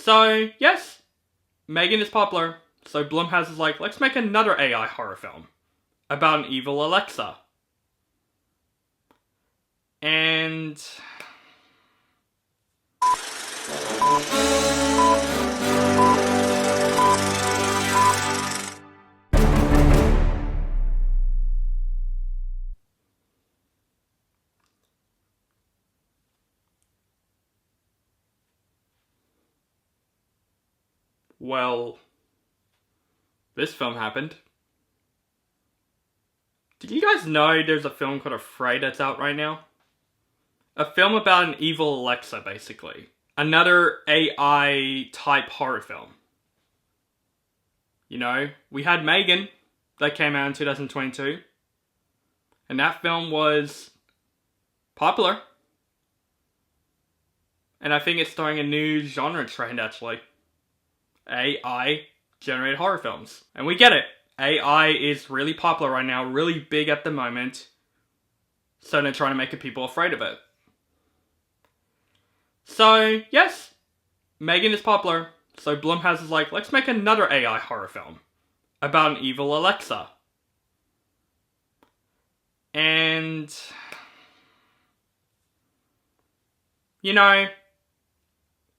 So, yes, Megan is popular. So Blumhouse is like, let's make another AI horror film about an evil Alexa. And... well, this film happened. Did you guys know there's a film called AfrAId that's out right now? A film about an evil Alexa, basically. Another AI-type horror film. You know, we had Megan, that came out in 2022. And that film was popular. And I think it's starting a new genre trend, actually. AI-generated horror films. And we get it. AI is really popular right now, really big at the moment. So they're trying to make people afraid of it. So, yes, Megan is popular. So Blumhouse is like, let's make another AI horror film about an evil Alexa. And... you know,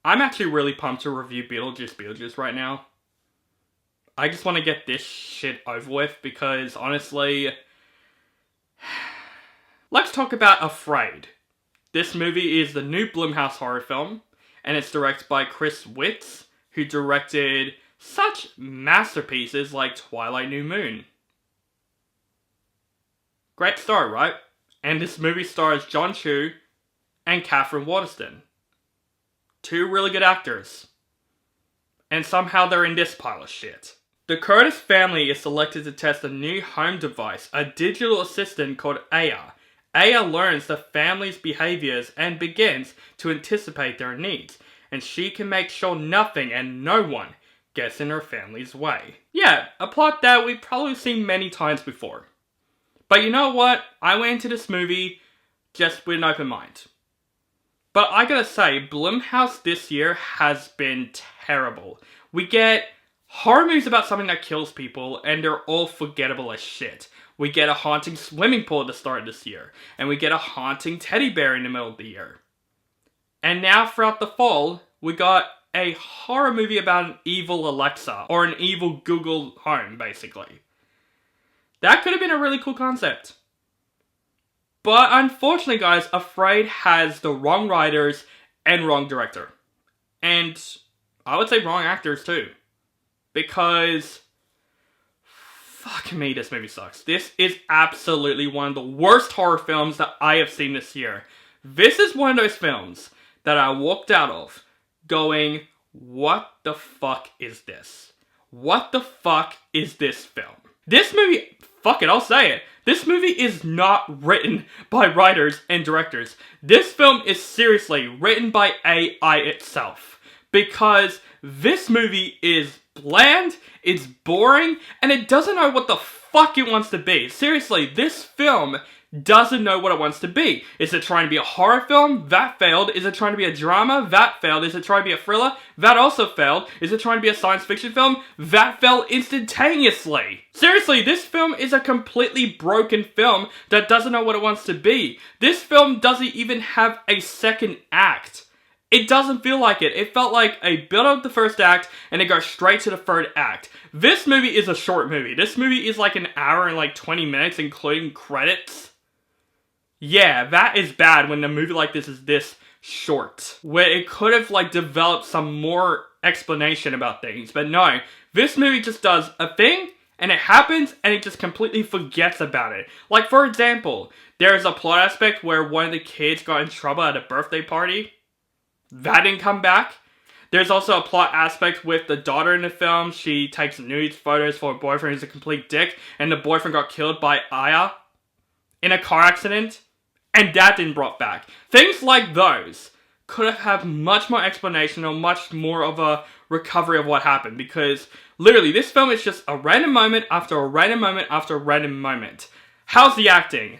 I'm actually really pumped to review Beetlejuice right now. I just want to get this shit over with because, honestly... let's talk about AfrAId. This movie is the new Blumhouse horror film, and it's directed by Weitz, who directed such masterpieces like Twilight New Moon. Great story, right? And this movie stars John Chu and Katherine Waterston. Two really good actors. And somehow they're in this pile of shit. The Curtis family is selected to test a new home device, a digital assistant called Aya. Aya learns the family's behaviors and begins to anticipate their needs, and she can make sure nothing and no one gets in her family's way. Yeah, a plot that we've probably seen many times before. But you know what? I went into this movie just with an open mind. But I gotta say, Blumhouse this year has been terrible. We get horror movies about something that kills people, and they're all forgettable as shit. We get a haunting swimming pool at the start of this year, and we get a haunting teddy bear in the middle of the year. And now throughout the fall, we got a horror movie about an evil Alexa, or an evil Google Home, basically. That could have been a really cool concept. But unfortunately, guys, AfrAId has the wrong writers and wrong director. And I would say wrong actors too. Because... fuck me, this movie sucks. This is absolutely one of the worst horror films that I have seen this year. This is one of those films that I walked out of going, what the fuck is this? What the fuck is this film? This movie, fuck it, I'll say it. This movie is not written by writers and directors. This film is seriously written by AI itself. Because this movie is bland, it's boring, and it doesn't know what the fuck it wants to be. Seriously, this film doesn't know what it wants to be. Is it trying to be a horror film? That failed. Is it trying to be a drama? That failed. Is it trying to be a thriller? That also failed. Is it trying to be a science fiction film? That fell instantaneously. Seriously, this film is a completely broken film that doesn't know what it wants to be. This film doesn't even have a second act. It doesn't feel like it. It felt like a build up the first act and it goes straight to the third act. This movie is a short movie. This movie is like an hour and like 20 minutes including credits. Yeah, that is bad when a movie like this is this short. Where it could have like developed some more explanation about things. But no, this movie just does a thing and it happens and it just completely forgets about it. Like for example, there's a plot aspect where one of the kids got in trouble at a birthday party. That didn't come back. There's also a plot aspect with the daughter in the film. She takes nude photos for her boyfriend who's a complete dick. And the boyfriend got killed by Aya in a car accident. And that didn't brought back. Things like those could have had much more explanation or much more of a recovery of what happened. Because literally this film is just a random moment after a random moment after a random moment. How's the acting?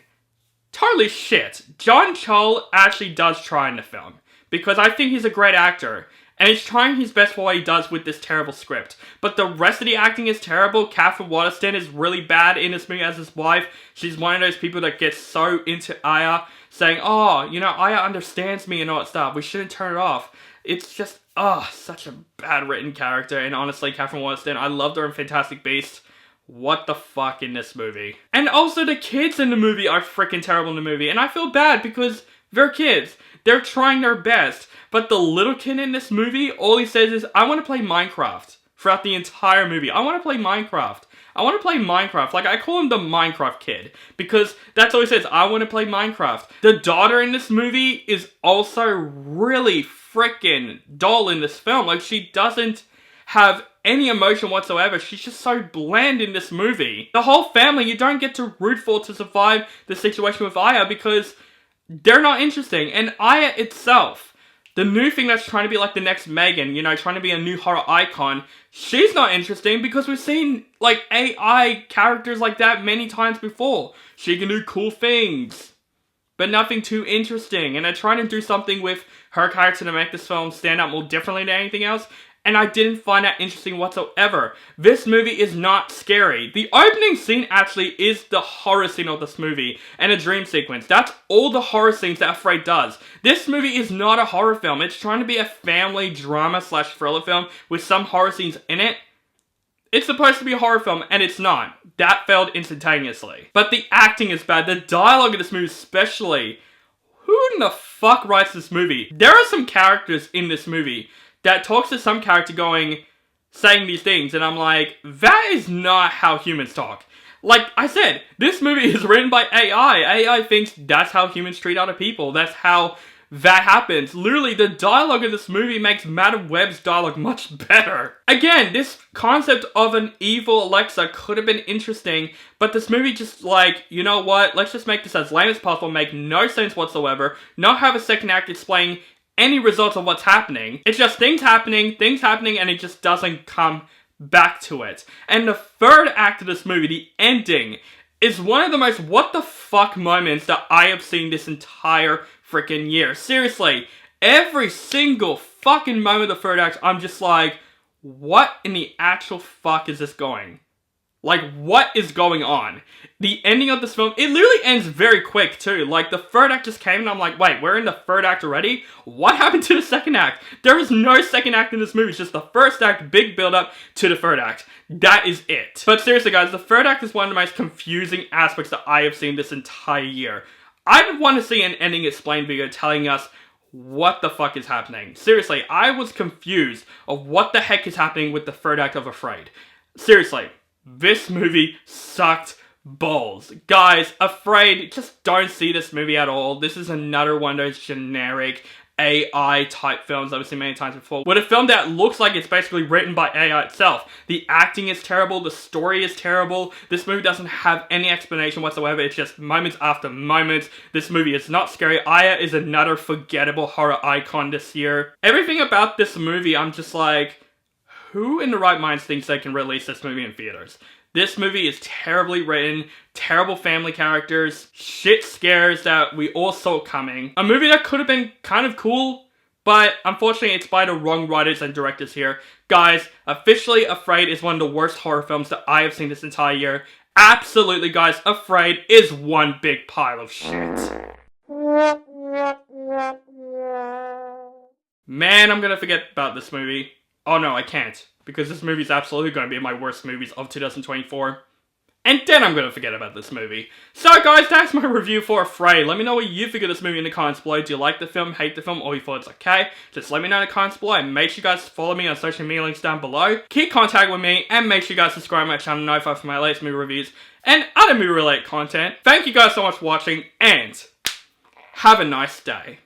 Totally shit. John Cho actually does try in the film. Because I think he's a great actor. And he's trying his best for what he does with this terrible script. But the rest of the acting is terrible. Katherine Waterston is really bad in this movie as his wife. She's one of those people that gets so into Aya, saying, oh, you know, Aya understands me and all that stuff. We shouldn't turn it off. It's just, such a bad written character. And honestly, Katherine Waterston, I loved her in Fantastic Beasts. What the fuck in this movie? And also the kids in the movie are freaking terrible in the movie. And I feel bad because they're kids. They're trying their best. But the little kid in this movie, all he says is, I want to play Minecraft. Throughout the entire movie. I want to play Minecraft. I want to play Minecraft. Like, I call him the Minecraft kid. Because that's all he says. I want to play Minecraft. The daughter in this movie is also really freaking dull in this film. Like, she doesn't have any emotion whatsoever. She's just so bland in this movie. The whole family, you don't get to root for to survive the situation with Aya because they're not interesting. And Aya itself, the new thing that's trying to be like the next Megan, you know, trying to be a new horror icon, she's not interesting because we've seen, like, AI characters like that many times before. She can do cool things, but nothing too interesting. And they're trying to do something with her character to make this film stand out more differently than anything else. And I didn't find that interesting whatsoever. This movie is not scary. The opening scene actually is the horror scene of this movie and a dream sequence. That's all the horror scenes that AfrAId does. This movie is not a horror film. It's trying to be a family drama / thriller film with some horror scenes in it. It's supposed to be a horror film and it's not. That failed instantaneously. But the acting is bad. The dialogue in this movie especially. Who in the fuck writes this movie? There are some characters in this movie that talks to some character saying these things, and I'm like, that is not how humans talk. Like I said, this movie is written by AI. AI thinks that's how humans treat other people. That's how that happens. Literally, the dialogue in this movie makes Madam Web's dialogue much better. Again, this concept of an evil Alexa could have been interesting, but this movie just like, you know what, let's just make this as lame as possible, make no sense whatsoever, not have a second act explaining any results of what's happening. It's just things happening, and it just doesn't come back to it. And the third act of this movie, the ending, is one of the most what the fuck moments that I have seen this entire freaking year. Seriously, every single fucking moment of the third act, I'm just like, what in the actual fuck is this going? Like, what is going on? The ending of this film, it literally ends very quick too. Like, the third act just came and I'm like, wait, we're in the third act already? What happened to the second act? There is no second act in this movie. It's just the first act, big build up to the third act. That is it. But seriously guys, the third act is one of the most confusing aspects that I have seen this entire year. I want to see an ending explained video telling us what the fuck is happening. Seriously, I was confused of what the heck is happening with the third act of AfrAId. Seriously. This movie sucked balls. Guys, AfrAId, just don't see this movie at all. This is another one of those generic AI type films that we've seen many times before. With a film that looks like it's basically written by AI itself. The acting is terrible, the story is terrible. This movie doesn't have any explanation whatsoever. It's just moments after moments. This movie is not scary. Aya is another forgettable horror icon this year. Everything about this movie, I'm just like, who in the right mind thinks they can release this movie in theaters? This movie is terribly written, terrible family characters, shit scares that we all saw coming. A movie that could have been kind of cool, but unfortunately it's by the wrong writers and directors here. Guys, officially AfrAId is one of the worst horror films that I have seen this entire year. Absolutely guys, AfrAId is one big pile of shit. Man, I'm gonna forget about this movie. Oh no, I can't, because this movie is absolutely going to be my worst movies of 2024. And then I'm going to forget about this movie. So guys, that's my review for AfrAId. Let me know what you think of this movie in the comments below. Do you like the film, hate the film, or you thought it's okay? Just let me know in the comments below, and make sure you guys follow me on social media links down below. Keep contact with me, and make sure you guys subscribe to my channel, notify for my latest movie reviews, and other movie related content. Thank you guys so much for watching, and have a nice day.